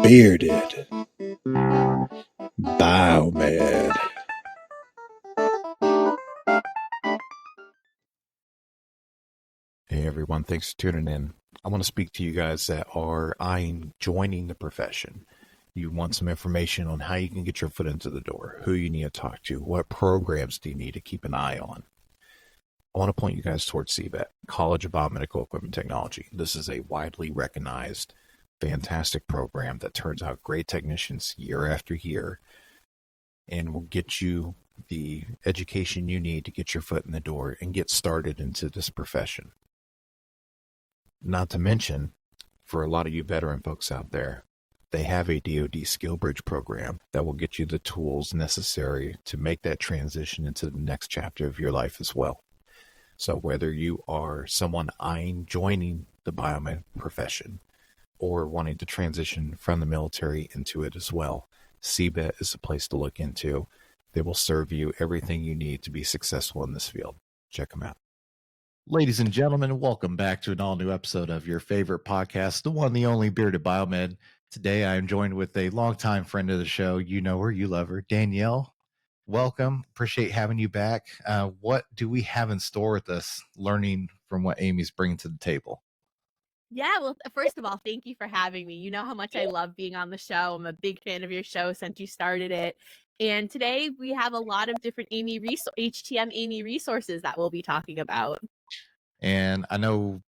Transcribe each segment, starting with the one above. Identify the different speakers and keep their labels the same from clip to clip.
Speaker 1: Bearded Biomed.
Speaker 2: Hey everyone, thanks for tuning in. I want to speak to you guys that are eyeing joining the profession. You want some information on how you can get your foot into the door, who you need to talk to, what programs do you need to keep an eye on. I want to point you guys towards CBET, College of Biomedical Equipment Technology. This is a widely recognized, fantastic program that turns out great technicians year after year and will get you the education you need to get your foot in the door and get started into this profession. Not to mention, for a lot of you veteran folks out there, they have a DoD Skill Bridge program that will get you the tools necessary to make that transition into the next chapter of your life as well. So whether you are someone eyeing joining the biomed profession or wanting to transition from the military into it as well, CBET is a place to look into. They will serve you everything you need to be successful in this field. Check them out. Ladies and gentlemen, welcome back to an all-new episode of your favorite podcast, the one, the only Bearded Biomed. Today, I am joined with a longtime friend of the show. You know her, you love her, Danielle. Welcome. Appreciate having you back. What do we have in store with us, learning from what Amy's bringing to the table?
Speaker 3: Yeah, well, first of all, thank you for having me. You know how much I love being on the show. I'm a big fan of your show since you started it. And today we have a lot of different HTM AAMI resources that we'll be talking about.
Speaker 2: And I know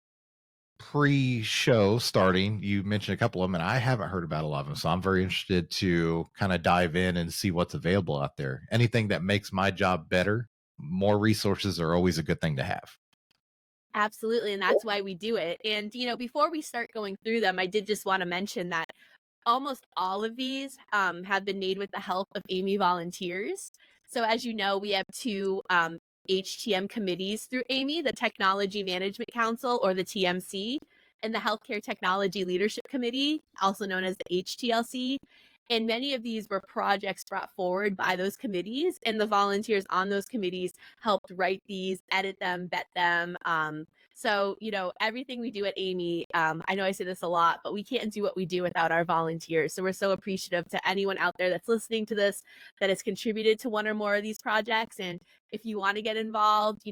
Speaker 2: pre-show starting, you mentioned a couple of them, and I haven't heard about a lot of them. So I'm very interested to kind of dive in and see what's available out there. Anything that makes my job better, more resources are always a good thing to have.
Speaker 3: Absolutely. And that's why we do it. And, before we start going through them, I did just want to mention that almost all of these have been made with the help of AAMI volunteers. So as you know, we have two HTM committees through AAMI, the Technology Management Council, or the TMC, and the Healthcare Technology Leadership Committee, also known as the HTLC. And many of these were projects brought forward by those committees, and the volunteers on those committees helped write these, edit them, vet them. So, everything we do at AAMI, I know I say this a lot, but we can't do what we do without our volunteers. So we're so appreciative to anyone out there that's listening to this that has contributed to one or more of these projects. And if you want to get involved,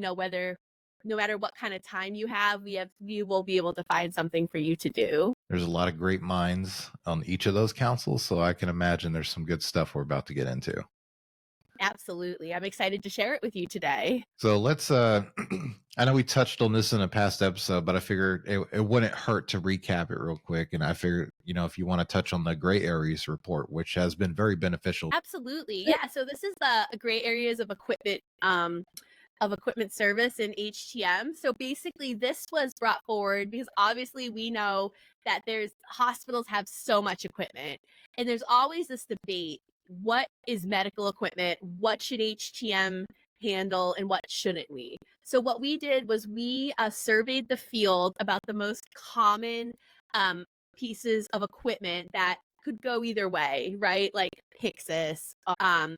Speaker 3: no matter what kind of time you have, we will be able to find something for you to do.
Speaker 2: There's a lot of great minds on each of those councils, so I can imagine there's some good stuff we're about to get into.
Speaker 3: Absolutely. I'm excited to share it with you today.
Speaker 2: So let's, I know we touched on this in a past episode, but I figured it wouldn't hurt to recap it real quick. And I figured, if you want to touch on the gray areas report, which has been very beneficial.
Speaker 3: Absolutely. Yeah. So this is the gray areas of equipment service in HTM. So basically this was brought forward because obviously we know that hospitals have so much equipment, and there's always this debate. What is medical equipment? What should HTM handle and what shouldn't we? So what we did was we surveyed the field about the most common pieces of equipment that could go either way, right? Like Pyxis,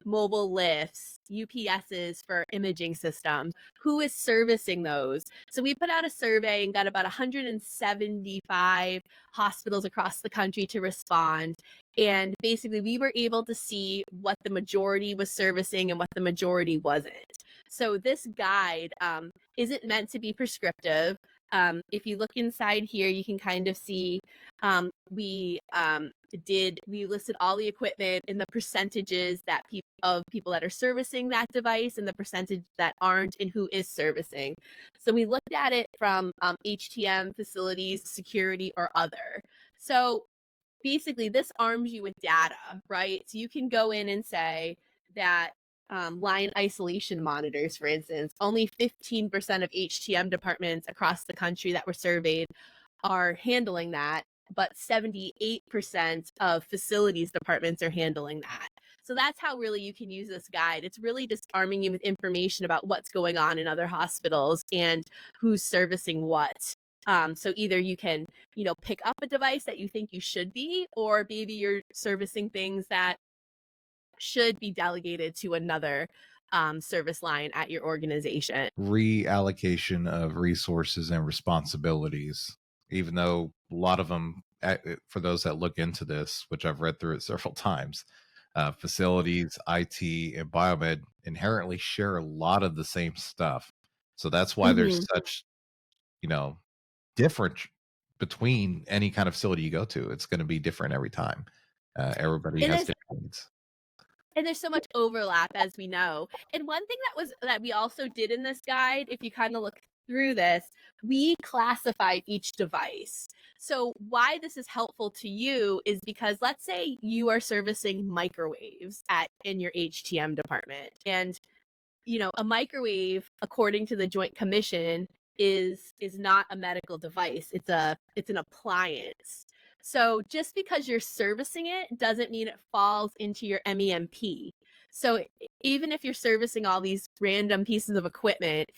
Speaker 3: mobile lifts, UPSs for imaging systems. Who is servicing those? So we put out a survey and got about 175 hospitals across the country to respond. And basically we were able to see what the majority was servicing and what the majority wasn't. So this guide isn't meant to be prescriptive. If you look inside here, you can kind of see we listed all the equipment and the percentages that people that are servicing that device and the percentage that aren't and who is servicing. So we looked at it from HTM, facilities, security, or other. So basically this arms you with data, right? So you can go in and say that line isolation monitors, for instance, only 15% of HTM departments across the country that were surveyed are handling that, but 78% of facilities departments are handling that. So that's how really you can use this guide. It's really just arming you with information about what's going on in other hospitals and who's servicing what. So either you can, pick up a device that you think you should be, or maybe you're servicing things that should be delegated to another service line at your organization.
Speaker 2: Reallocation of resources and responsibilities, even though a lot of them for those that look into this, which I've read through it several times, facilities, IT, and biomed inherently share a lot of the same stuff. So that's why there's such, different between any kind of facility you go to. It's going to be different every time. Everybody
Speaker 3: And
Speaker 2: has
Speaker 3: there's
Speaker 2: different needs.
Speaker 3: and there's so much overlap, as we know. And one thing that we also did in this guide, if you kind of look through this, we classified each device. So why this is helpful to you is because let's say you are servicing microwaves in your HTM department, and a microwave, according to the Joint Commission, is not a medical device. It's an appliance. So just because you're servicing it doesn't mean it falls into your MEMP. So even if you're servicing all these random pieces of equipment,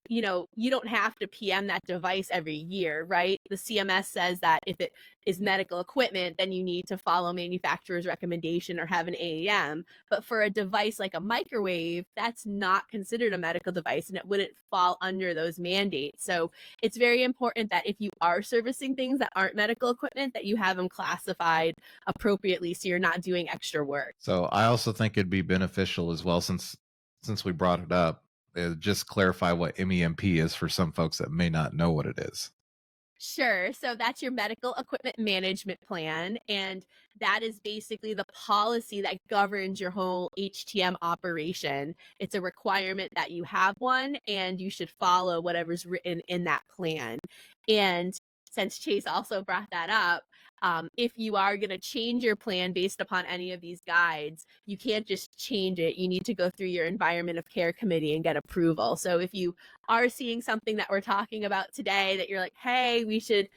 Speaker 3: you don't have to PM that device every year, right? The CMS says that if it is medical equipment, then you need to follow manufacturer's recommendation or have an AAM. But for a device like a microwave, that's not considered a medical device and it wouldn't fall under those mandates. So it's very important that if you are servicing things that aren't medical equipment, that you have them classified appropriately so you're not doing extra work.
Speaker 2: So I also think it'd be beneficial as well, since we brought it up, just clarify what MEMP is for some folks that may not know what it is.
Speaker 3: Sure. So that's your medical equipment management plan. And that is basically the policy that governs your whole HTM operation. It's a requirement that you have one and you should follow whatever's written in that plan. And since Chase also brought that up, if you are going to change your plan based upon any of these guides, you can't just change it. You need to go through your environment of care committee and get approval. So if you are seeing something that we're talking about today that you're like, hey, we should,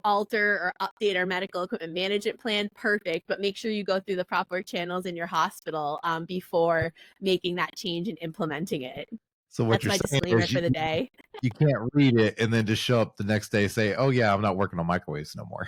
Speaker 3: alter or update our medical equipment management plan, perfect. But make sure you go through the proper channels in your hospital before making that change and implementing it.
Speaker 2: So what
Speaker 3: That's
Speaker 2: you're
Speaker 3: my
Speaker 2: saying
Speaker 3: disclaimer
Speaker 2: is
Speaker 3: for the day.
Speaker 2: you can't read it and then just show up the next day and say, oh yeah, I'm not working on microwaves no more.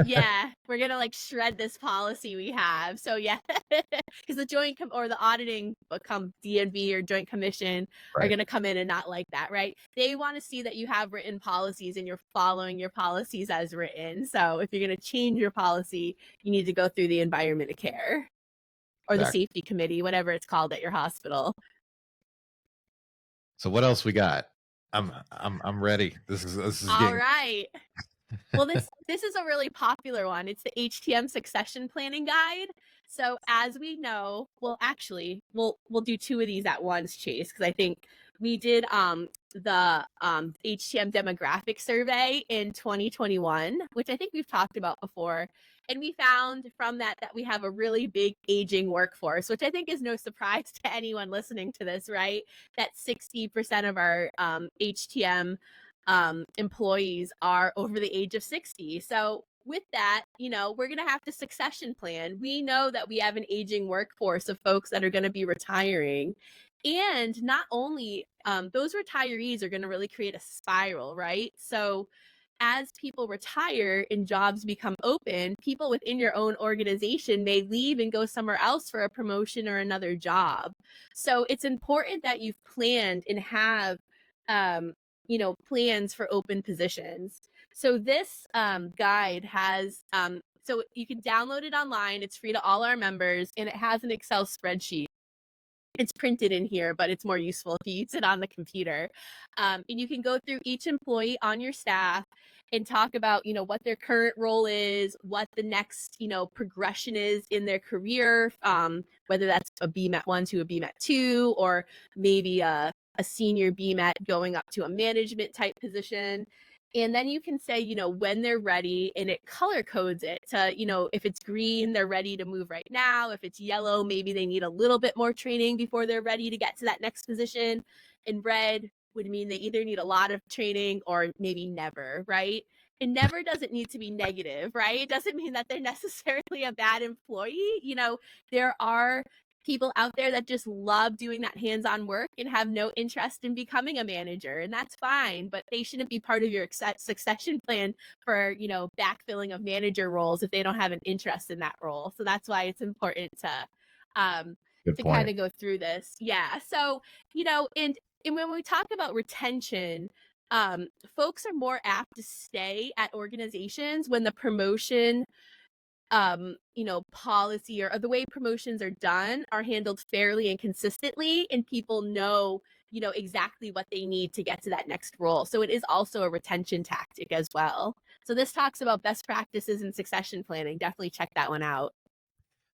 Speaker 3: Yeah, we're gonna shred this policy we have. So yeah, because the or the auditing DNV or Joint Commission are
Speaker 2: Right.
Speaker 3: gonna come in and not like that, right? They want to see that you have written policies and you're following your policies as written. So if you're gonna change your policy, you need to go through the environment of care or the safety committee, whatever it's called at your hospital.
Speaker 2: So what else we got? I'm ready. This is
Speaker 3: All
Speaker 2: getting
Speaker 3: right. Well, this is a really popular one. It's the HTM succession planning guide. So as we know, well, actually, we'll do two of these at once, Chase, because I think we did the HTM demographic survey in 2021, which I think we've talked about before. And we found from that we have a really big aging workforce, which I think is no surprise to anyone listening to this, right? That 60% of our HTM employees are over the age of 60. So with that, we're going to have to succession plan. We know that we have an aging workforce of folks that are going to be retiring. And not only those retirees are going to really create a spiral, right? So as people retire and jobs become open, people within your own organization may leave and go somewhere else for a promotion or another job. So it's important that you've planned and have plans for open positions. So this guide has, so you can download it online. It's free to all our members, and it has an Excel spreadsheet. It's printed in here, but it's more useful if you use it on the computer. And you can go through each employee on your staff and talk about, what their current role is, what the next, progression is in their career, whether that's a BMAT 1 to a BMAT 2, or maybe a senior BMAT going up to a management type position. And then you can say, when they're ready, and it color codes it to, if it's green, they're ready to move right now. If it's yellow, maybe they need a little bit more training before they're ready to get to that next position. And red would mean they either need a lot of training or maybe never, right? And never doesn't need to be negative, right? It doesn't mean that they're necessarily a bad employee. There are people out there that just love doing that hands-on work and have no interest in becoming a manager, and that's fine, but they shouldn't be part of your succession plan for backfilling of manager roles if they don't have an interest in that role. So that's why it's important to kind of go through this. Yeah. So and when we talk about retention, folks are more apt to stay at organizations when the promotion policy or the way promotions are done are handled fairly and consistently, and people know, exactly what they need to get to that next role. So it is also a retention tactic as well. So this talks about best practices in succession planning. Definitely check that one out.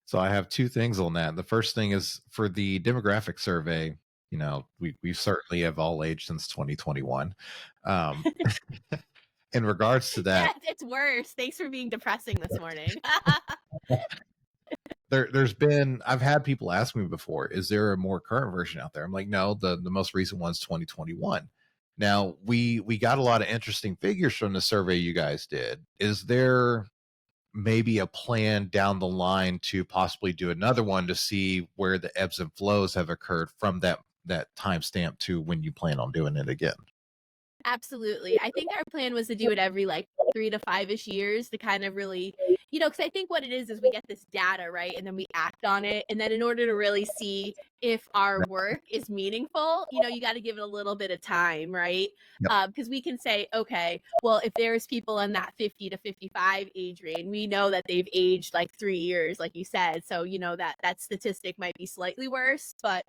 Speaker 2: So I have two things on that. The first thing is for the demographic survey. We certainly have all aged since 2021. Um, in regards to that,
Speaker 3: Yeah, it's worse. Thanks for being depressing this morning.
Speaker 2: I've had people ask me before, is there a more current version out there? I'm like, no, the most recent one's 2021. Now we got a lot of interesting figures from the survey you guys did. Is there maybe a plan down the line to possibly do another one to see where the ebbs and flows have occurred from that timestamp to when you plan on doing it again?
Speaker 3: Absolutely. I think our plan was to do it every like 3 to 5-ish years to kind of really, because I think what it is we get this data, right? And then we act on it. And then in order to really see if our work is meaningful, you got to give it a little bit of time, right?
Speaker 2: Yep.
Speaker 3: Because we can say, okay, well, if there's people in that 50 to 55 age range, we know that they've aged like 3 years, like you said. So, that statistic might be slightly worse, but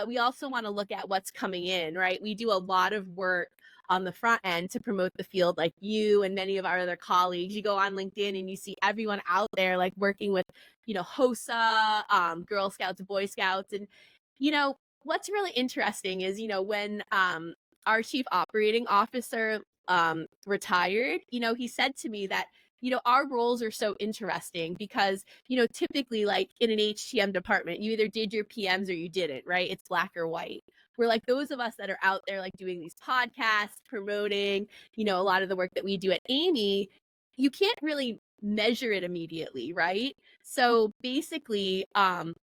Speaker 3: we also want to look at what's coming in, right? We do a lot of work on the front end to promote the field, like you and many of our other colleagues. You go on LinkedIn and you see everyone out there like working with, HOSA, Girl Scouts, Boy Scouts. And, what's really interesting is, when our chief operating officer retired, he said to me that, our roles are so interesting because, typically like in an HTM department, you either did your PMs or you didn't, right? It's black or white. We're like those of us that are out there like doing these podcasts, promoting, a lot of the work that we do at AAMI, you can't really measure it immediately, right? So basically,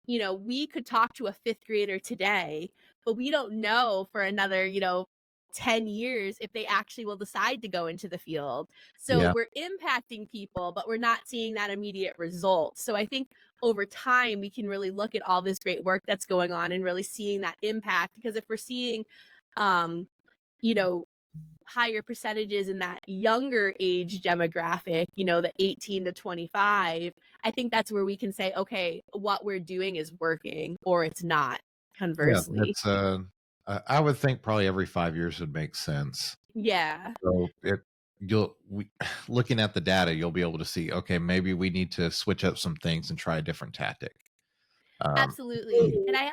Speaker 3: we could talk to a fifth grader today, but we don't know for another, 10 years if they actually will decide to go into the field. So
Speaker 2: Yeah.
Speaker 3: we're impacting people, but we're not seeing that immediate result. So I think over time, we can really look at all this great work that's going on and really seeing that impact. Because if we're seeing, um, you know, higher percentages in that younger age demographic, the 18 to 25, I think that's where we can say, okay, what we're doing is working or it's not,
Speaker 2: Yeah,
Speaker 3: conversely.
Speaker 2: that's I would think probably every 5 years would make sense.
Speaker 3: Yeah,
Speaker 2: So it you'll we looking at the data, you'll be able to see, okay, maybe we need to switch up some things and try a different tactic. Um,
Speaker 3: absolutely. And I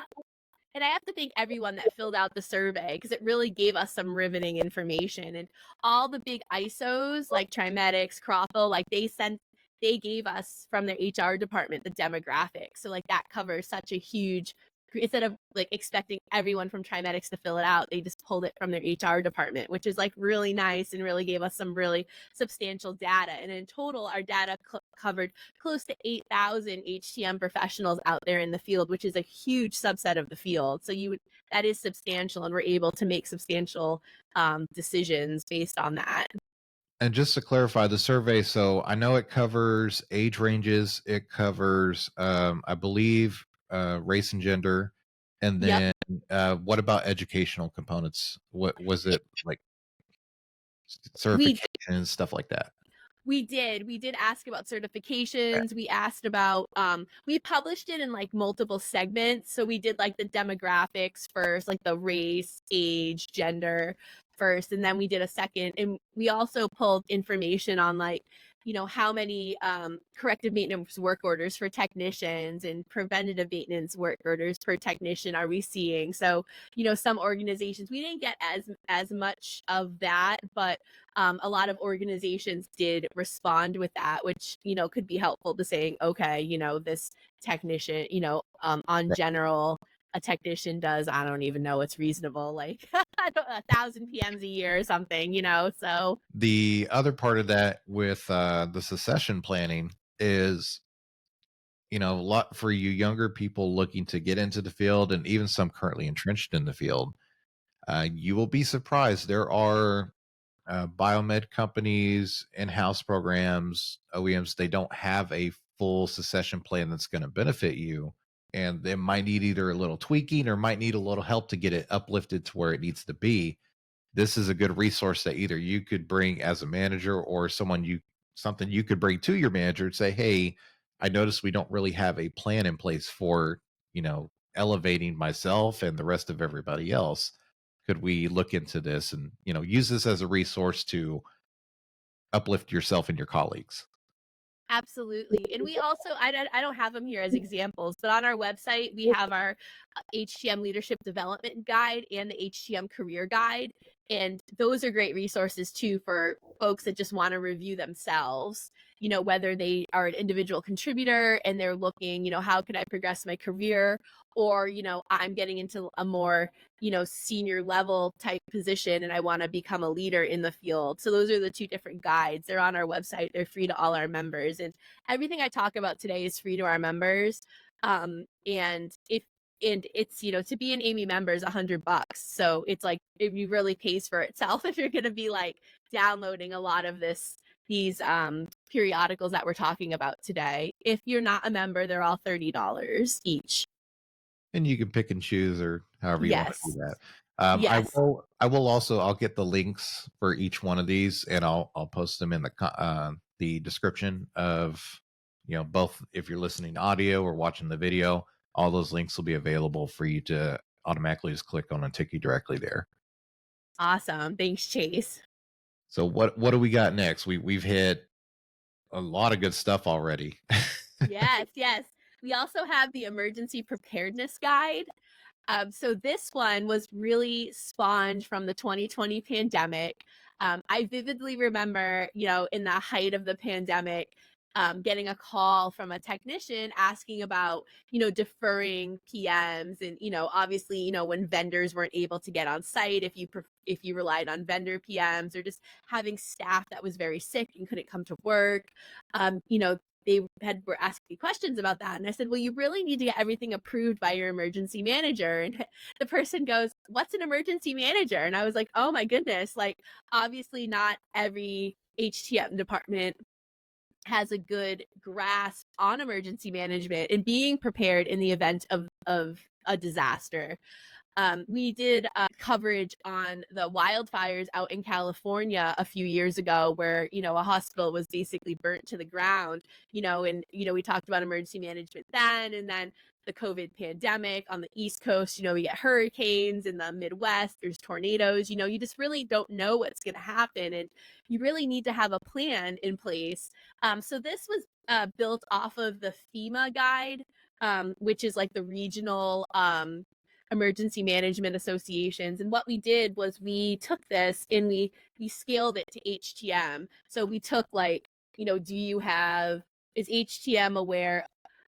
Speaker 3: have to thank everyone that filled out the survey because it really gave us some riveting information. And all the big ISOs like Trimedics, Crothel, like they gave us from their HR department the demographics. So like that covers such a huge, instead of like expecting everyone from Trimedics to fill it out, they just pulled it from their HR department, which is like really nice and really gave us some really substantial data. And in total, our data covered close to 8,000 HTM professionals out there in the field, which is a huge subset of the field. So that is substantial, and we're able to make substantial decisions based on that.
Speaker 2: and just to clarify the survey, so I know it covers age ranges, it covers, I believe, race and gender, and
Speaker 3: Yep.
Speaker 2: then what about educational components? What was it like,
Speaker 3: We
Speaker 2: certification stuff like that?
Speaker 3: we did ask about certifications. We asked about we published it in like multiple segments. So we did like the demographics first, like the race, age, gender first, and then we did a second. And we also pulled information on like, how many corrective maintenance work orders for technicians and preventative maintenance work orders per technician are we seeing. So, some organizations we didn't get as much of that, but a lot of organizations did respond with that, which, could be helpful to saying, okay, this technician, on general, a technician does, I don't even know what's reasonable, like 1,000 PMs a year or something, so
Speaker 2: The other part of that with the succession planning is, a lot for you younger people looking to get into the field and even some currently entrenched in the field. You will be surprised. There are biomed companies, in-house programs, OEMs. They don't have a full succession plan that's going to benefit you, and they might need either a little tweaking or might need a little help to get it uplifted to where it needs to be. this is a good resource that either you could bring as a manager or something you could bring to your manager and say, hey, I noticed we don't really have a plan in place for, elevating myself and the rest of everybody else. Could we look into this and, use this as a resource to uplift yourself and your colleagues?
Speaker 3: Absolutely. And we also, I don't have them here as examples, but on our website, we have our HTM Leadership Development Guide and the HTM Career Guide. And those are great resources too for folks that just want to review themselves, whether they are an individual contributor and they're looking, how can I progress my career? Or, I'm getting into a more, senior level type position and I want to become a leader in the field. So those are the two different guides. They're on our website. They're free to all our members. And everything I talk about today is free to our members. And it's, to be an AAMI member is $100. So it's like, it really pays for itself if you're going to be like downloading a lot of these periodicals that we're talking about today. If you're not a member, they're all $30 each.
Speaker 2: And you can pick and choose or however you want to do
Speaker 3: Yes.
Speaker 2: that.
Speaker 3: Yes.
Speaker 2: I will also, I'll get the links for each one of these and I'll post them in the description of, both if you're listening to audio or watching the video, all those links will be available for you to automatically just click on and take you directly there.
Speaker 3: Awesome. Thanks, Chase.
Speaker 2: So what do we got next? We've hit a lot of good stuff already.
Speaker 3: Yes, yes. We also have the emergency preparedness guide. So this one was really spawned from the 2020 pandemic. I vividly remember, in the height of the pandemic, getting a call from a technician asking about, deferring PMs, and obviously, when vendors weren't able to get on site, if you relied on vendor PMs, or just having staff that was very sick and couldn't come to work. They were asking me questions about that. And I said, well, you really need to get everything approved by your emergency manager. And the person goes, what's an emergency manager? And I was like, oh my goodness, like obviously not every HTM department has a good grasp on emergency management and being prepared in the event of a disaster. We did coverage on the wildfires out in California a few years ago where, a hospital was basically burnt to the ground, and, we talked about emergency management then, and then the COVID pandemic on the East Coast, we get hurricanes. In the Midwest, there's tornadoes, you just really don't know what's going to happen. And you really need to have a plan in place. So this was built off of the FEMA guide, which is like the regional emergency management associations. And what we did was we took this and we scaled it to HTM. So we took like, is HTM aware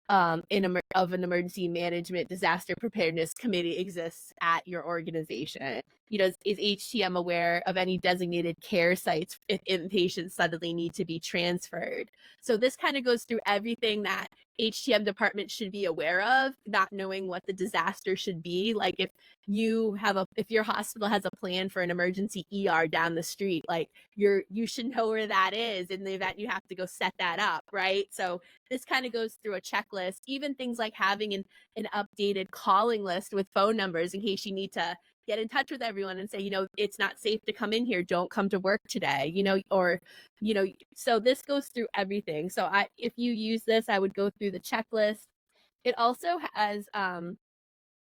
Speaker 3: of an emergency management disaster preparedness committee exists at your organization? Is HTM aware of any designated care sites if inpatients suddenly need to be transferred? So this kind of goes through everything that HTM department should be aware of, not knowing what the disaster should be. Like if your hospital has a plan for an emergency ER down the street, like you should know where that is in the event you have to go set that up, right? So this kind of goes through a checklist, even things like having an updated calling list with phone numbers in case you need to get in touch with everyone and say, it's not safe to come in here. Don't come to work today, so this goes through everything. So if you use this, I would go through the checklist. It also has an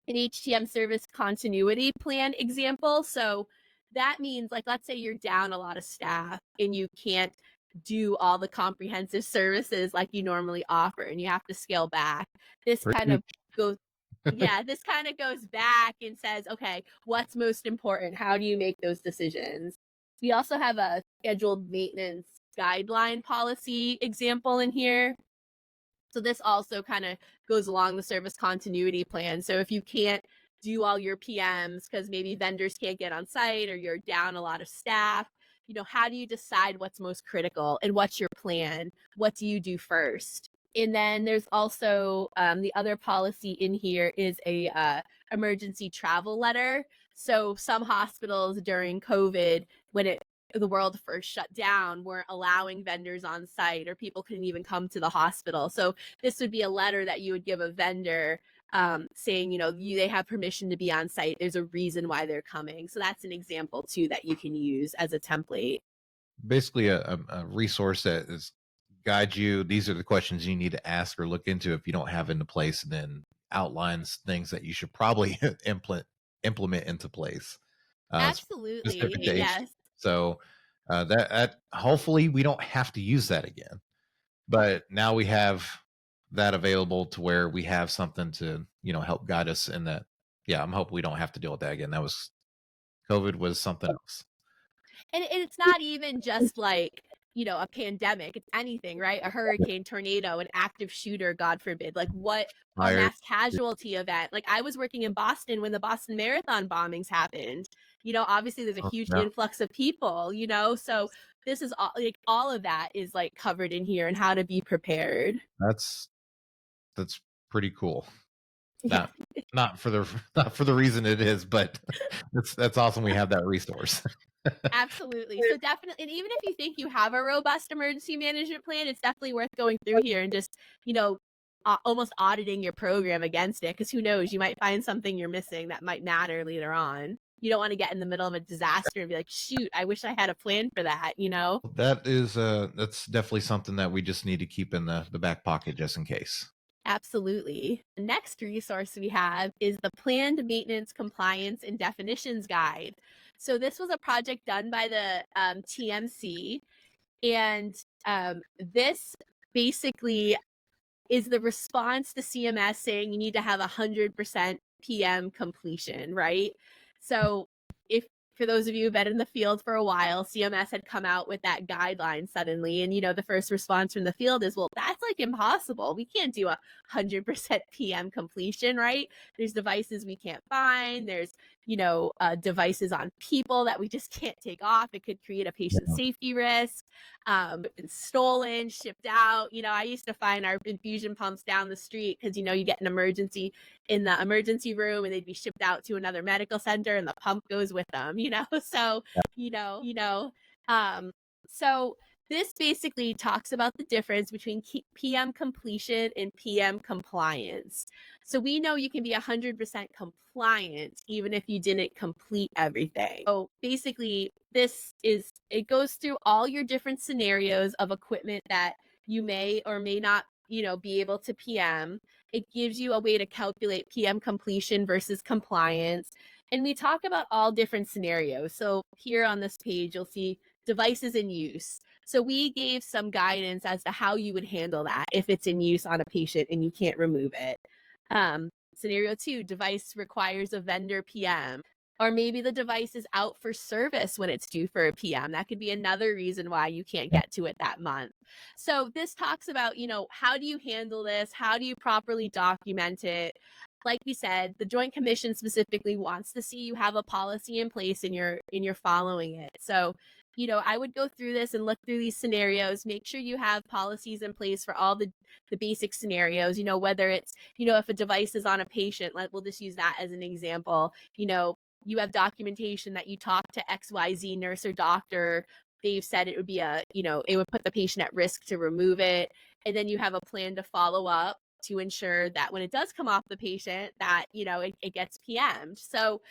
Speaker 3: HTM service continuity plan example. So that means, like, let's say you're down a lot of staff and you can't do all the comprehensive services like you normally offer and you have to scale back. This kind
Speaker 2: Preach.
Speaker 3: of goes Yeah, this kind of goes back and says, okay, what's most important? How do you make those decisions? We also have a scheduled maintenance guideline policy example in here. So this also kind of goes along the service continuity plan. So if you can't do all your PMs because maybe vendors can't get on site or you're down a lot of staff, how do you decide what's most critical and what's your plan? What do you do first? And then there's also the other policy in here is a emergency travel letter. So some hospitals during COVID, when the world first shut down, weren't allowing vendors on site or people couldn't even come to the hospital. So this would be a letter that you would give a vendor saying, they have permission to be on site. There's a reason why they're coming. So that's an example too that you can use as a template.
Speaker 2: Basically a resource that is guide you. These are the questions you need to ask or look into if you don't have into place, and then outlines things that you should probably implement into place.
Speaker 3: Absolutely.
Speaker 2: Specific to HT.
Speaker 3: Yes.
Speaker 2: So that hopefully we don't have to use that again. But now we have that available to where we have something to, help guide us in that. Yeah, I'm hoping we don't have to deal with that again. COVID was something else.
Speaker 3: And it's not even just like, a pandemic, it's anything, right? A hurricane, tornado, an active shooter, God forbid. Like what a
Speaker 2: Fire.
Speaker 3: mass casualty event. Like I was working in Boston when the Boston Marathon bombings happened. Obviously there's a huge
Speaker 2: Yeah.
Speaker 3: influx of people, so this is all of that is like covered in here and how to be prepared.
Speaker 2: That's pretty cool.
Speaker 3: Yeah.
Speaker 2: Not for the reason it is, but that's awesome. We have that resource.
Speaker 3: Absolutely. So definitely, and even if you think you have a robust emergency management plan, it's definitely worth going through here and just, almost auditing your program against it. Because who knows, you might find something you're missing that might matter later on. You don't want to get in the middle of a disaster and be like, shoot, I wish I had a plan for that,
Speaker 2: That's definitely something that we just need to keep in the back pocket just in case.
Speaker 3: Absolutely. The next resource we have is the Planned Maintenance Compliance and Definitions Guide. So this was a project done by the TMC, and this basically is the response to CMS saying you need to have 100% PM completion, right? So if for those of you who've been in the field for a while, CMS had come out with that guideline suddenly. And, the first response from the field is, well, that's like impossible. We can't do 100% PM completion, right? There's devices we can't find. There's, devices on people that we just can't take off. It could create a patient safety risk. Been stolen, shipped out. I used to find our infusion pumps down the street because, you get an emergency in the emergency room and they'd be shipped out to another medical center and the pump goes with them, so, so this basically talks about the difference between PM completion and PM compliance. So we know you can be 100% compliant even if you didn't complete everything. So basically it goes through all your different scenarios of equipment that you may or may not, be able to PM. It gives you a way to calculate PM completion versus compliance. And we talk about all different scenarios. So here on this page, you'll see devices in use. So we gave some guidance as to how you would handle that if it's in use on a patient and you can't remove it. Scenario 2, device requires a vendor PM. Or maybe the device is out for service when it's due for a PM. That could be another reason why you can't get to it that month. So this talks about, how do you handle this? How do you properly document it? Like we said, the Joint Commission specifically wants to see you have a policy in place and you're following it. So, I would go through this and look through these scenarios, make sure you have policies in place for all the basic scenarios, whether it's, if a device is on a patient, we'll just use that as an example, you have documentation that you talk to XYZ nurse or doctor. They've said it would be it would put the patient at risk to remove it. And then you have a plan to follow up to ensure that when it does come off the patient that, it gets PM'd. So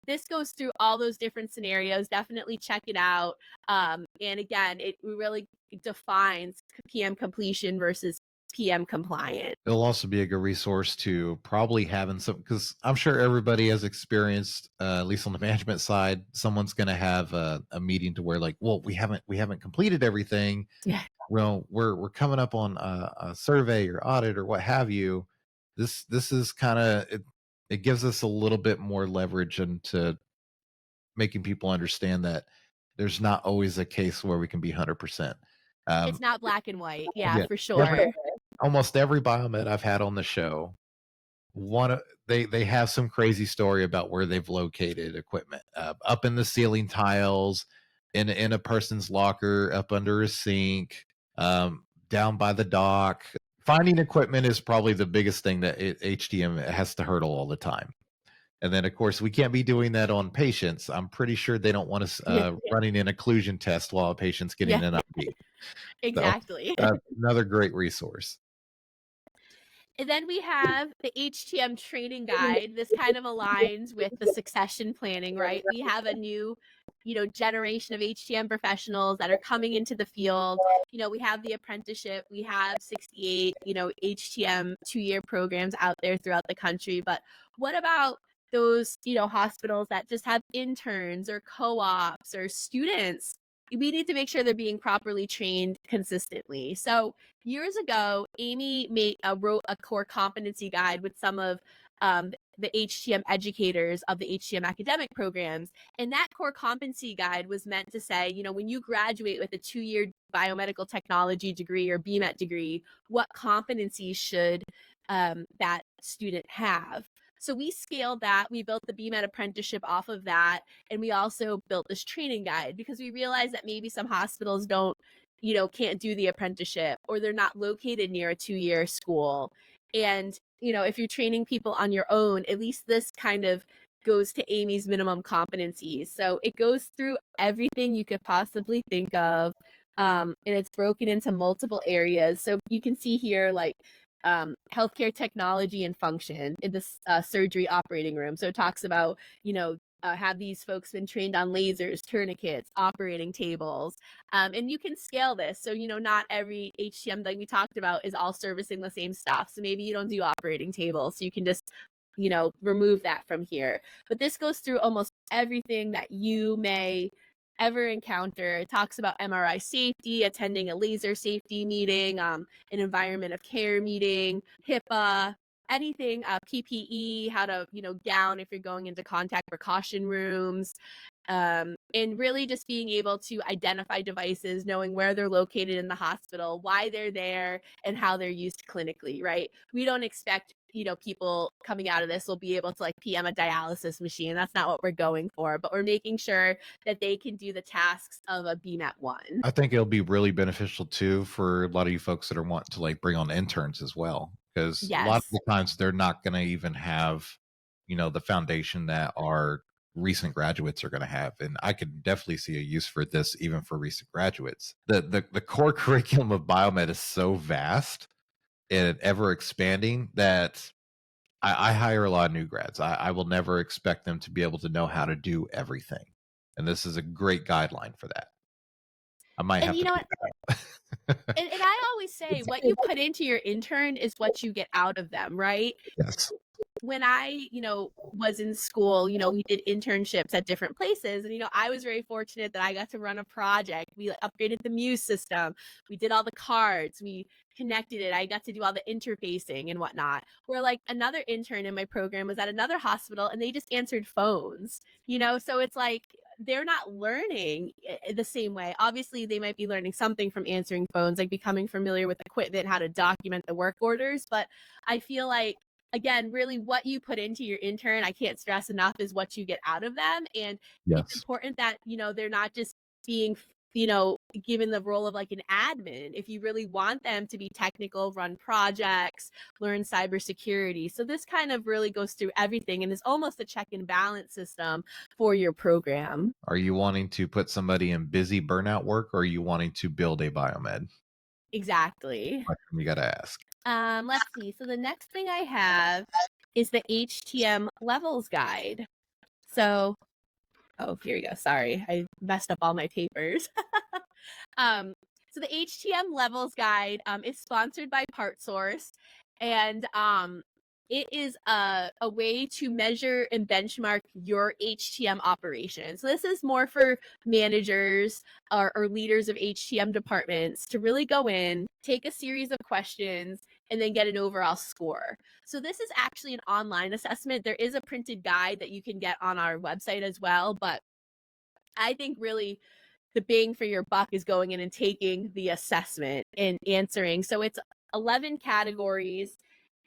Speaker 3: this goes through all those different scenarios. Definitely check it out. And again, it really defines PM completion versus PM compliant.
Speaker 2: It'll also be a good resource to probably having some, because I'm sure everybody has experienced, at least on the management side, someone's going to have a meeting to where like, well, we haven't completed everything.
Speaker 3: Yeah.
Speaker 2: Well, we're coming up on a survey or audit or what have you. This is kind of it gives us a little bit more leverage into making people understand that there's not always a case where we can be 100%.
Speaker 3: It's not black and white. Yeah, for sure.
Speaker 2: Almost every biomed I've had on the show, they have some crazy story about where they've located equipment up in the ceiling tiles, in a person's locker, up under a sink, down by the dock. Finding equipment is probably the biggest thing that HTM has to hurdle all the time. And then, of course, we can't be doing that on patients. I'm pretty sure they don't want us running an occlusion test while a patient's getting an IV.
Speaker 3: Exactly.
Speaker 2: So, another great resource.
Speaker 3: And then we have the HTM training guide. This kind of aligns with the succession planning, right? We have a new, generation of HTM professionals that are coming into the field. We have the apprenticeship, we have 68, HTM 2-year programs out there throughout the country. But what about those, hospitals that just have interns or co-ops or students? We need to make sure they're being properly trained consistently. So years ago, Amy wrote a core competency guide with some of the HTM educators of the HTM academic programs. And that core competency guide was meant to say, when you graduate with a 2-year biomedical technology degree or BMET degree, what competencies should that student have? So we scaled that. We built the BMET apprenticeship off of that. And we also built this training guide because we realized that maybe some hospitals can't do the apprenticeship, or they're not located near a 2-year school. And, if you're training people on your own, at least this kind of goes to Amy's minimum competencies. So it goes through everything you could possibly think of. And it's broken into multiple areas. So you can see here, like, healthcare technology and function in this surgery operating room. So it talks about, have these folks been trained on lasers, tourniquets, operating tables? And you can scale this. So, not every HTM that we talked about is all servicing the same stuff. So maybe you don't do operating tables. So you can just, remove that from here. But this goes through almost everything that you may ever encounter. It talks about MRI safety, attending a laser safety meeting, an environment of care meeting, HIPAA, anything, PPE, how to, gown if you're going into contact precaution rooms, and really just being able to identify devices, knowing where they're located in the hospital, why they're there, and how they're used clinically, right? We don't expect, people coming out of this will be able to like PM a dialysis machine. That's not what we're going for, but we're making sure that they can do the tasks of a BMAT 1.
Speaker 2: I think it'll be really beneficial too for a lot of you folks that are wanting to like bring on interns as well, because a lot of
Speaker 3: Yes.
Speaker 2: the times they're not going to even have, the foundation that our recent graduates are going to have. And I could definitely see a use for this even for recent graduates. The core curriculum of biomed is so vast and ever expanding that I hire a lot of new grads. I will never expect them to be able to know how to do everything. And this is a great guideline for that. I might
Speaker 3: And
Speaker 2: have
Speaker 3: you
Speaker 2: to
Speaker 3: know
Speaker 2: pick
Speaker 3: what?
Speaker 2: that up.
Speaker 3: And I always say what you put into your intern is what you get out of them, right?
Speaker 2: Yes.
Speaker 3: When I, was in school, we did internships at different places. And, I was very fortunate that I got to run a project. We upgraded the Muse system. We did all the cards. We connected it. I got to do all the interfacing and whatnot. Where like another intern in my program was at another hospital and they just answered phones, so it's like they're not learning the same way. Obviously, they might be learning something from answering phones, like becoming familiar with equipment, how to document the work orders. But I feel like, again, really what you put into your intern, I can't stress enough, is what you get out of them. And it's
Speaker 2: Yes.
Speaker 3: important that, they're not just being, given the role of like an admin. If you really want them to be technical, run projects, learn cybersecurity. So this kind of really goes through everything and is almost a check and balance system for your program.
Speaker 2: Are you wanting to put somebody in busy burnout work, or are you wanting to build a biomed?
Speaker 3: Exactly.
Speaker 2: Question you got to ask.
Speaker 3: Let's see. So the next thing I have is the HTM levels guide. So, oh, here we go. Sorry, I messed up all my papers. um, so the HTM levels guide is sponsored by PartSource, and it is a way to measure and benchmark your HTM operation. So this is more for managers or leaders of HTM departments to really go in, take a series of questions, and then get an overall score. So this is actually an online assessment. There is a printed guide that you can get on our website as well, but I think really the bang for your buck is going in and taking the assessment and answering. So it's 11 categories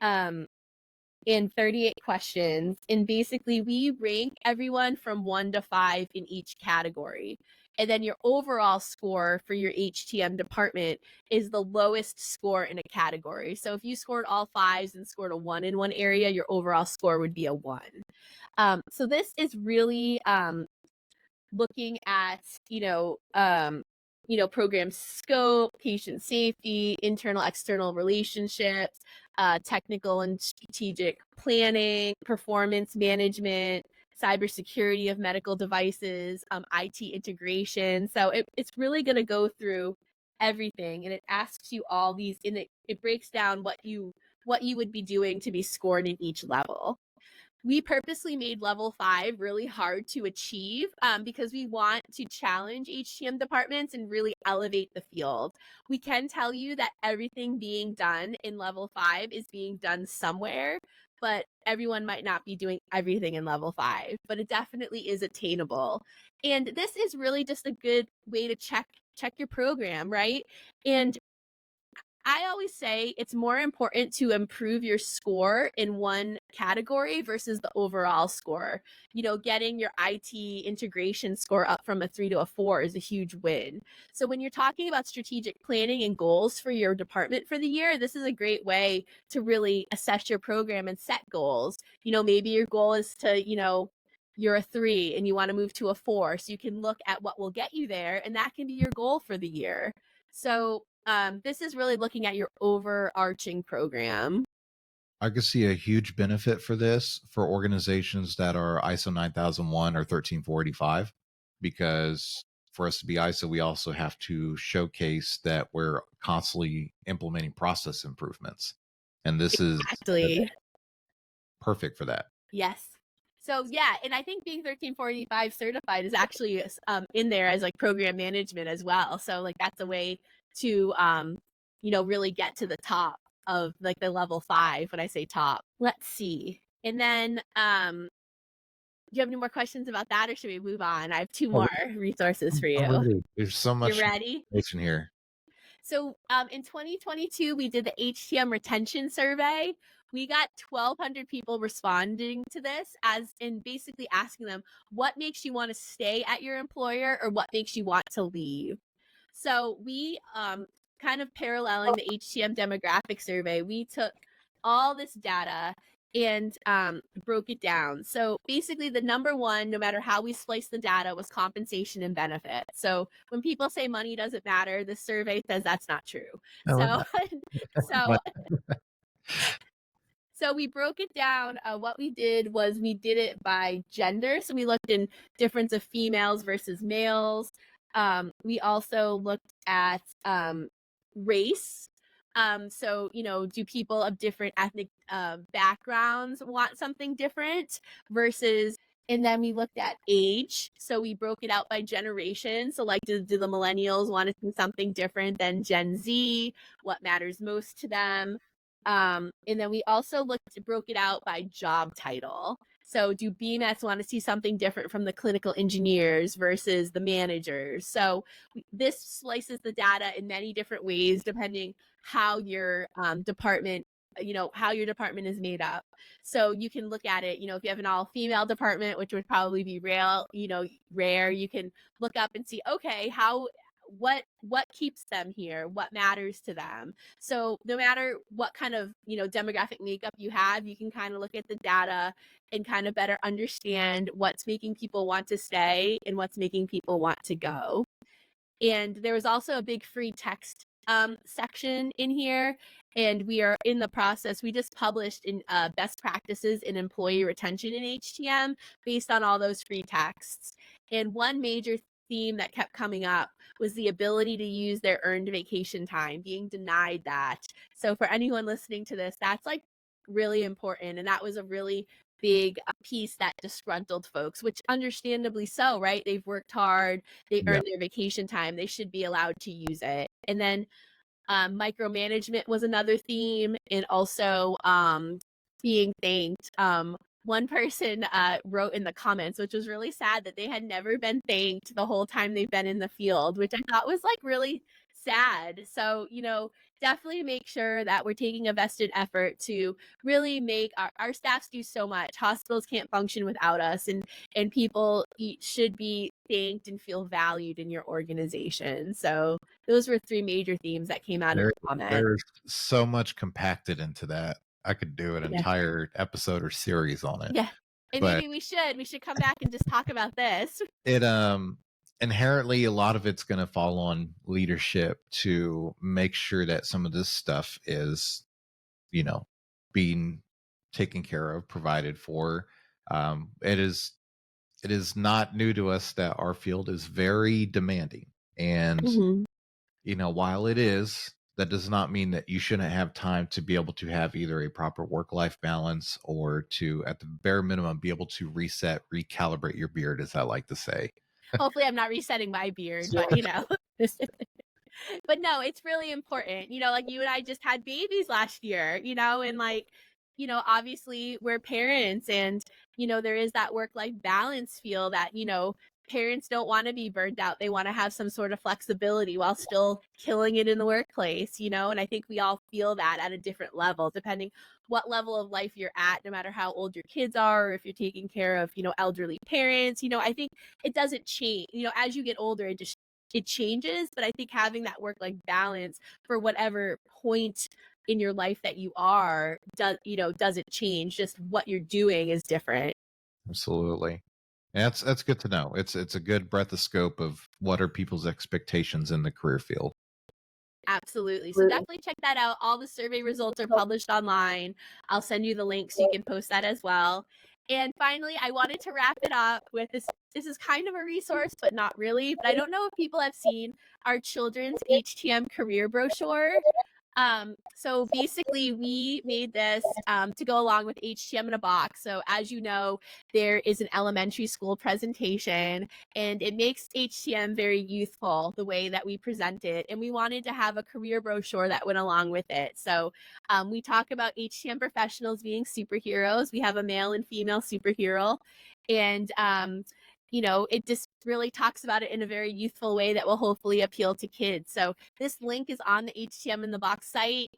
Speaker 3: in 38 questions. And basically, we rank everyone from 1 to 5 in each category. And then your overall score for your HTM department is the lowest score in a category. So if you scored all 5s and scored a 1 in one area, your overall score would be a 1. So this is really looking at, program scope, patient safety, internal external relationships, technical and strategic planning, performance management, cybersecurity of medical devices, IT integration. So it's really going to go through everything, and it asks you all these, and it breaks down what you would be doing to be scored in each level. We purposely made level 5 really hard to achieve because we want to challenge HTM departments and really elevate the field. We can tell you that everything being done in level 5 is being done somewhere, but everyone might not be doing everything in level 5, but it definitely is attainable. And this is really just a good way to check your program, right? And I always say it's more important to improve your score in one category versus the overall score. Getting your IT integration score up from a 3 to a 4 is a huge win. So when you're talking about strategic planning and goals for your department for the year, this is a great way to really assess your program and set goals. Maybe your goal is to, you're a 3 and you want to move to a 4. So you can look at what will get you there, and that can be your goal for the year. So this is really looking at your overarching program.
Speaker 2: I could see a huge benefit for this for organizations that are ISO 9001 or 13485, because for us to be ISO, we also have to showcase that we're constantly implementing process improvements. And this is
Speaker 3: Exactly.
Speaker 2: perfect for that.
Speaker 3: Yes. So yeah, and I think being 13485 certified is actually in there as like program management as well. So like that's a way to really get to the top of like the level 5 when I say top. Let's see. And then do you have any more questions about that, or should we move on? I have 2 more resources for
Speaker 2: I'm
Speaker 3: you.
Speaker 2: ready. There's so much
Speaker 3: You ready?
Speaker 2: information here.
Speaker 3: So in 2022, we did the HTM retention survey. We got 1,200 people responding to this, as in basically asking them, what makes you want to stay at your employer or what makes you want to leave? So we kind of paralleling the HTM demographic survey, we took all this data and broke it down. So basically the number one, no matter how we slice the data, was compensation and benefit. So when people say money doesn't matter, the survey says that's not true. So so so we broke it down. What we did was we did it by gender. So we looked in difference of females versus males. We also looked at race. So, do people of different ethnic backgrounds want something different versus, and then we looked at age. So we broke it out by generation. So like, do the millennials want something different than Gen Z? What matters most to them? And then we also broke it out by job title. So do BMETs want to see something different from the clinical engineers versus the managers? So this slices the data in many different ways, depending how your department how your department is made up. So you can look at it, if you have an all-female department, which would probably be rare, you can look up and see, okay, what keeps them here, what matters to them. So no matter what kind of demographic makeup you have, you can kind of look at the data and kind of better understand what's making people want to stay and what's making people want to go. And there was also a big free text section in here, and we are in the process. We just published in best practices in employee retention in HTM based on all those free texts. And one major theme that kept coming up was the ability to use their earned vacation time, being denied that. So for anyone listening to this, that's like really important, and that was a really big piece that disgruntled folks, which understandably so, right? They've worked hard, they earned their vacation time, they should be allowed to use it. And then micromanagement was another theme, and also being thanked. One person wrote in the comments, which was really sad, that they had never been thanked the whole time they've been in the field, which I thought was like really sad. So, definitely make sure that we're taking a vested effort to really make our staffs do so much. Hospitals can't function without us, and people should be thanked and feel valued in your organization. So those were 3 major themes that came out of the comment.
Speaker 2: There's so much compacted into that. I could do an entire episode or series on it.
Speaker 3: Yeah. And maybe we should come back and just talk about this.
Speaker 2: inherently a lot of it's going to fall on leadership to make sure that some of this stuff is, you know, being taken care of, provided for. It is not new to us that our field is very demanding, and
Speaker 3: Mhm.
Speaker 2: while it is, that does not mean that you shouldn't have time to be able to have either a proper work-life balance, or to, at the bare minimum, be able to reset, recalibrate your beard, as I like to say.
Speaker 3: Hopefully, I'm not resetting my beard, but but no, it's really important. Like you and I just had babies last year, and like, obviously we're parents, and, there is that work life balance feel that, parents don't want to be burned out. They want to have some sort of flexibility while still killing it in the workplace, and I think we all feel that at a different level, depending what level of life you're at, no matter how old your kids are, or if you're taking care of, elderly parents. I think it doesn't change, as you get older, it changes, but I think having that work life balance for whatever point in your life that you are doesn't change. Just what you're doing is different.
Speaker 2: Absolutely. And that's good to know. It's a good breadth of scope of what are people's expectations in the career field.
Speaker 3: Absolutely. So definitely check that out. All the survey results are published online. I'll send you the link so you can post that as well. And finally, I wanted to wrap it up with this. This is kind of a resource, but not really. But I don't know if people have seen our children's HTM career brochure. So basically we made this to go along with HTM in a box. So as you know, there is an elementary school presentation, and it makes HTM very youthful the way that we present it. And we wanted to have a career brochure that went along with it. So we talk about HTM professionals being superheroes. We have a male and female superhero. And it just really talks about it in a very youthful way that will hopefully appeal to kids. So this link is on the HTM in the Box site.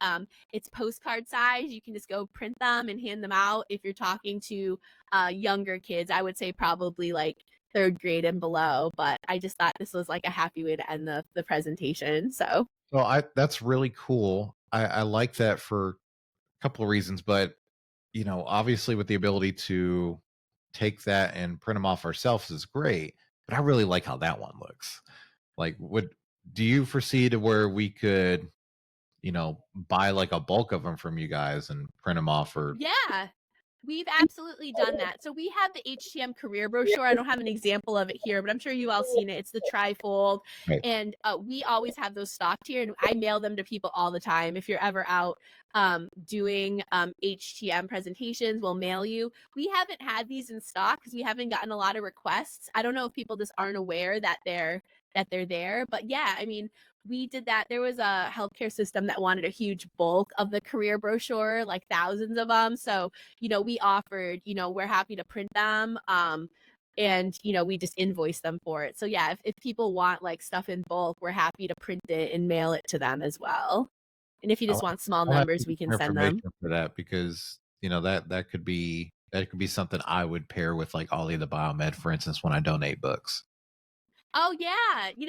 Speaker 3: It's postcard size. You can just go print them and hand them out. If you're talking to younger kids, I would say probably like third grade and below. But I just thought this was like a happy way to end the presentation. So
Speaker 2: So that's really cool. I like that for a couple of reasons, but obviously with the ability to take that and print them off ourselves is great. But I really like how that one looks. Like, do you foresee to where we could, buy like a bulk of them from you guys and print them off? Or
Speaker 3: yeah, we've absolutely done that. So we have the HTM career brochure. I don't have an example of it here, but I'm sure you all seen it. It's the trifold,
Speaker 2: right.
Speaker 3: and we always have those stocked here, and I mail them to people all the time. If you're ever out doing HTM presentations, we'll mail you. We haven't had these in stock because we haven't gotten a lot of requests. I don't know if people just aren't aware that they're there, but yeah, I mean, we did that. There was a healthcare system that wanted a huge bulk of the career brochure, like thousands of them. So, we offered, we're happy to print them. And we just invoice them for it. So yeah, if people want like stuff in bulk, we're happy to print it and mail it to them as well. And if you just want small
Speaker 2: I'll have to
Speaker 3: numbers, we
Speaker 2: get
Speaker 3: can
Speaker 2: more
Speaker 3: send them.
Speaker 2: information for that, because that could be something I would pair with like Ollie the Biomed, for instance, when I donate books.
Speaker 3: Oh yeah.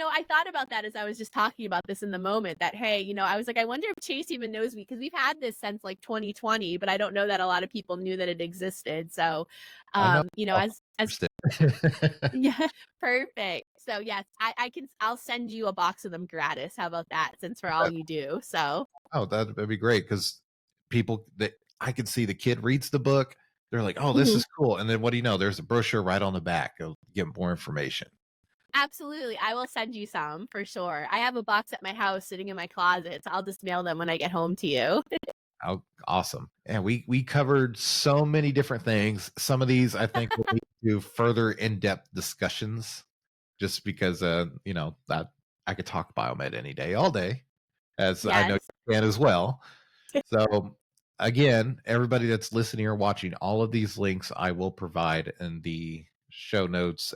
Speaker 3: I thought about that as I was just talking about this in the moment, that, hey, I was like, I wonder if Chase even knows me, because we've had this since like 2020, but I don't know that a lot of people knew that it existed. So,
Speaker 2: I know.
Speaker 3: as
Speaker 2: Understand.
Speaker 3: yeah, perfect. So yes, I'll send you a box of them gratis. How about that? Since for all you do. So
Speaker 2: Oh, that'd be great, because people that I could see, the kid reads the book, they're like, "Oh, this
Speaker 3: mhm.
Speaker 2: is cool," and then what do you know? There's a brochure right on the back. You'll get more information.
Speaker 3: Absolutely. I will send you some for sure. I have a box at my house sitting in my closet, so I'll just mail them when I get home to you.
Speaker 2: Oh, awesome! And we covered so many different things. Some of these I think will lead to further in-depth discussions, just because that I could talk biomed any day, all day, as I know
Speaker 3: Yes.
Speaker 2: you can as well. So again, everybody that's listening or watching, all of these links I will provide in the show notes,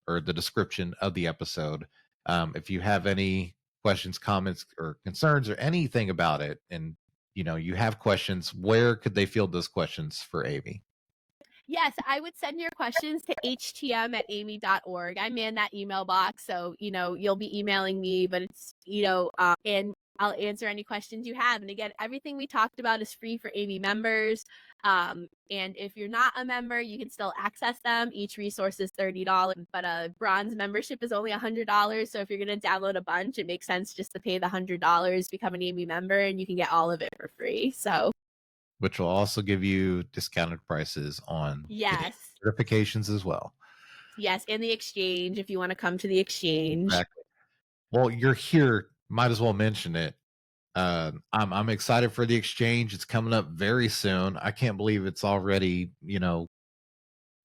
Speaker 2: or the description of the episode. If you have any questions, comments, or concerns, or anything about it, and you have questions, where could they field those questions for Amy?
Speaker 3: Yes, I would send your questions to htm@aami.org. I man that email box, so you'll be emailing me, but it's and I'll answer any questions you have. And again, everything we talked about is free for AAMI members. And if you're not a member, you can still access them. Each resource is $30, but a bronze membership is only $100. So if you're going to download a bunch, it makes sense just to pay the $100, become an AAMI member, and you can get all of it for free. So,
Speaker 2: which will also give you discounted prices on
Speaker 3: yes.
Speaker 2: certifications as well.
Speaker 3: Yes, and the exchange if you want to come to the exchange.
Speaker 2: Exactly. Well, you're here. Might as well mention it. I'm excited for the exchange. It's coming up very soon. I can't believe it's already,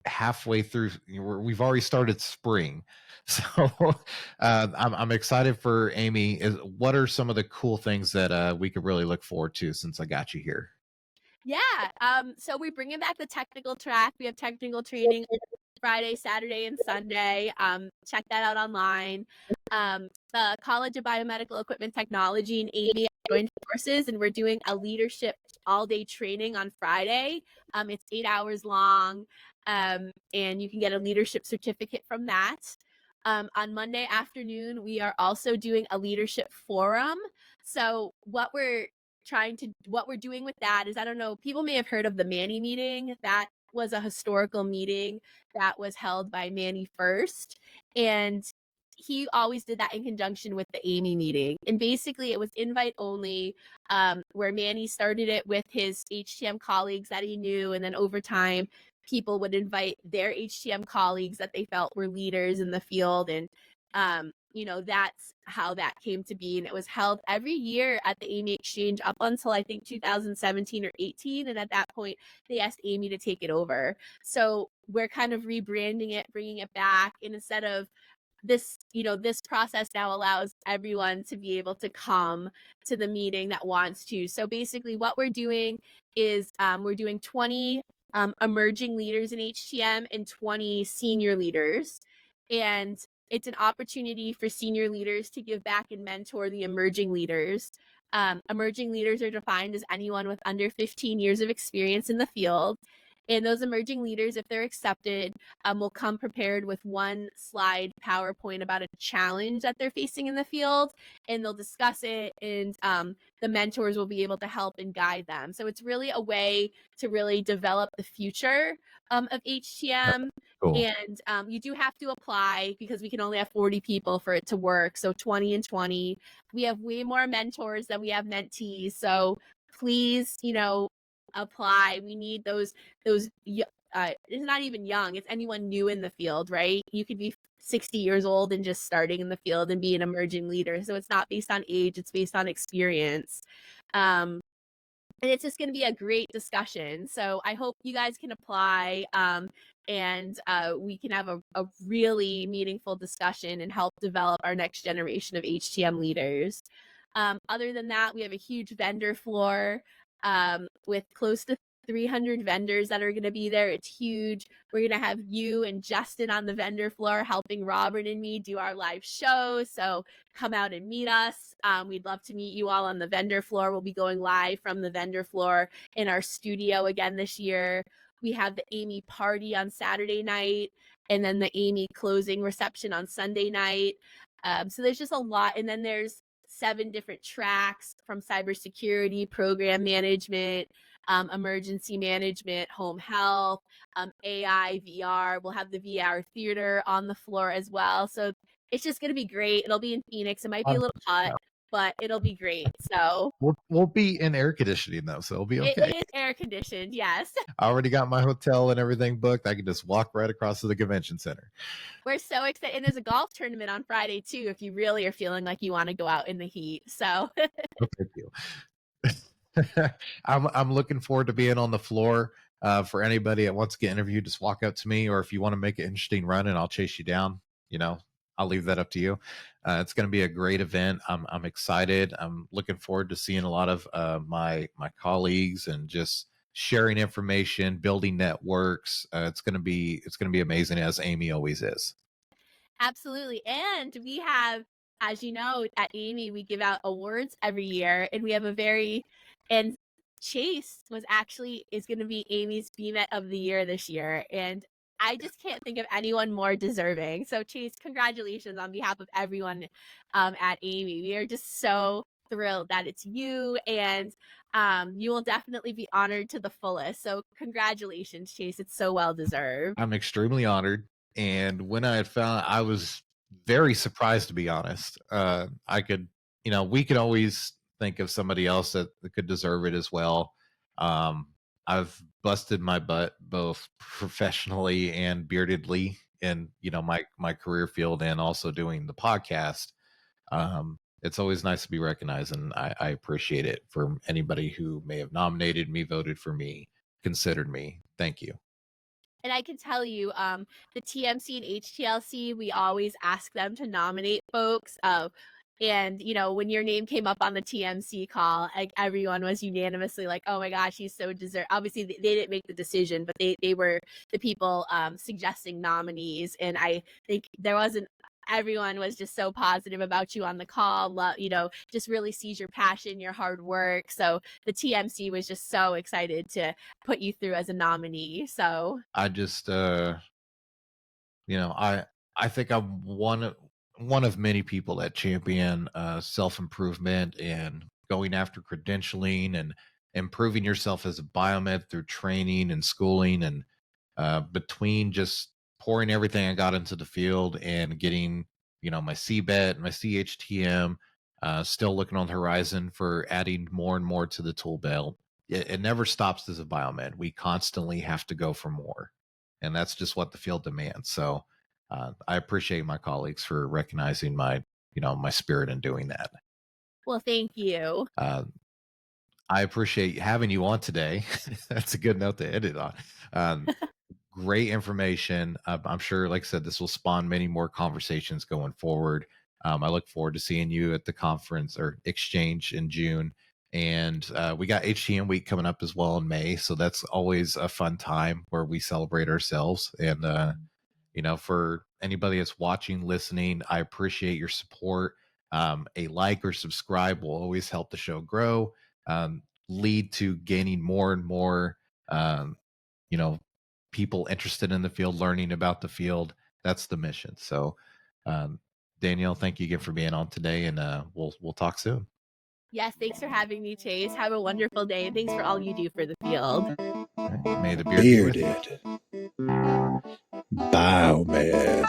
Speaker 2: halfway through. We've already started spring, so I'm excited for Amy. What are some of the cool things that we could really look forward to since I got you here?
Speaker 3: Yeah. So we're bringing back the technical track. We have technical training Friday, Saturday, and Sunday. Check that out online. The College of Biomedical Equipment Technology and AAMI joined forces, and we're doing a leadership all-day training on Friday. It's 8 hours long, and you can get a leadership certificate from that. On Monday afternoon, we are also doing a leadership forum. So what we're doing with that is, I don't know, people may have heard of the Manny meeting. That was a historical meeting that was held by Manny first. And he always did that in conjunction with the AAMI meeting. And basically it was invite only, where Manny started it with his HTM colleagues that he knew. And then over time, people would invite their HTM colleagues that they felt were leaders in the field. And that's how that came to be. And it was held every year at the AAMI Exchange up until I think 2017 or 18. And at that point, they asked AAMI to take it over. So we're kind of rebranding it, bringing it back. And instead of this, this process now allows everyone to be able to come to the meeting that wants to. So basically what we're doing is we're doing 20 emerging leaders in HTM and 20 senior leaders. And it's an opportunity for senior leaders to give back and mentor the emerging leaders. Emerging leaders are defined as anyone with under 15 years of experience in the field. And those emerging leaders, if they're accepted, will come prepared with one slide PowerPoint about a challenge that they're facing in the field, and they'll discuss it, and the mentors will be able to help and guide them. So it's really a way to really develop the future of HTM.
Speaker 2: Cool.
Speaker 3: And you do have to apply because we can only have 40 people for it to work. So 20 and 20. We have way more mentors than we have mentees. So please, apply. We need those it's not even young, it's anyone new in the field, right? You could be 60 years old and just starting in the field and be an emerging leader. So it's not based on age, it's based on experience. And it's just going to be a great discussion. So I hope you guys can apply, and we can have a really meaningful discussion and help develop our next generation of HTM leaders. Other than that, we have a huge vendor floor with close to 300 vendors that are going to be there. It's huge. We're going to have you and Justin on the vendor floor helping Robert and me do our live show. So come out and meet us. We'd love to meet you all on the vendor floor. We'll be going live from the vendor floor in our studio again this year. We have the AAMI party on Saturday night, and then the AAMI closing reception on Sunday night. So there's just a lot. And then there's 7 different tracks, from cybersecurity, program management, emergency management, home health, AI, VR. We'll have the VR theater on the floor as well. So it's just going to be great. It'll be in Phoenix. It might be a little hot, but it'll be great. So
Speaker 2: we'll be in air conditioning though, so it'll be okay.
Speaker 3: It is air conditioned, yes.
Speaker 2: I already got my hotel and everything booked. I can just walk right across to the convention center.
Speaker 3: We're so excited. And there's a golf tournament on Friday too, if you really are feeling like you want to go out in the heat. So
Speaker 2: Thank you. I'm looking forward to being on the floor. For anybody that wants to get interviewed, just walk up to me, or if you want to make an interesting run and I'll chase you down, I'll leave that up to you. It's going to be a great event. I'm excited. I'm looking forward to seeing a lot of my colleagues and just sharing information, building networks. It's going to be amazing, as AAMI always is.
Speaker 3: Absolutely. And we have, as you know, at AAMI, we give out awards every year, and we have and Chase is going to be AAMI's Biomed of the Year this year. And I just can't think of anyone more deserving. So Chase, congratulations on behalf of everyone at AAMI. We are just so thrilled that it's you, and you will definitely be honored to the fullest. So congratulations, Chase. It's so well deserved.
Speaker 2: I'm extremely honored. And when I had found, I was very surprised, to be honest. I could, we could always think of somebody else that could deserve it as well. Um, I've busted my butt both professionally and beardedly in, my career field, and also doing the podcast. It's always nice to be recognized, and I appreciate it from anybody who may have nominated me, voted for me, considered me. Thank you.
Speaker 3: And I can tell you, the TMC and HTLC, we always ask them to nominate folks. And when your name came up on the TMC call, like everyone was unanimously like, "Oh my gosh, he's so deserved." Obviously, they didn't make the decision, but they were the people suggesting nominees. And I think there wasn't. Everyone was just so positive about you on the call. Just really sees your passion, your hard work. So the TMC was just so excited to put you through as a nominee. So
Speaker 2: I just I think I'm one of many people that champion self-improvement and going after credentialing and improving yourself as a biomed through training and schooling, and between just pouring everything I got into the field and getting my CBET, my CHTM, still looking on the horizon for adding more and more to the tool belt. It never stops as a biomed. We constantly have to go for more, and that's just what the field demands. So I appreciate my colleagues for recognizing my spirit in doing that.
Speaker 3: well, thank you.
Speaker 2: I appreciate having you on today. That's a good note to end it on. Um, Great information. I'm sure, like I said, this will spawn many more conversations going forward. I look forward to seeing you at the conference or exchange in June. And we got HTM week coming up as well in May. So that's always a fun time where we celebrate ourselves. And for anybody that's watching, listening, I appreciate your support. A like or subscribe will always help the show grow, lead to gaining more and more, you know, people interested in the field, learning about the field. That's the mission. So, Danielle, thank you again for being on today, and we'll talk soon.
Speaker 3: Yes, thanks for having me, Chase. Have a wonderful day, and thanks for all you do for the field.
Speaker 2: All right. May the beard be with you.
Speaker 1: Bearded. Biomed.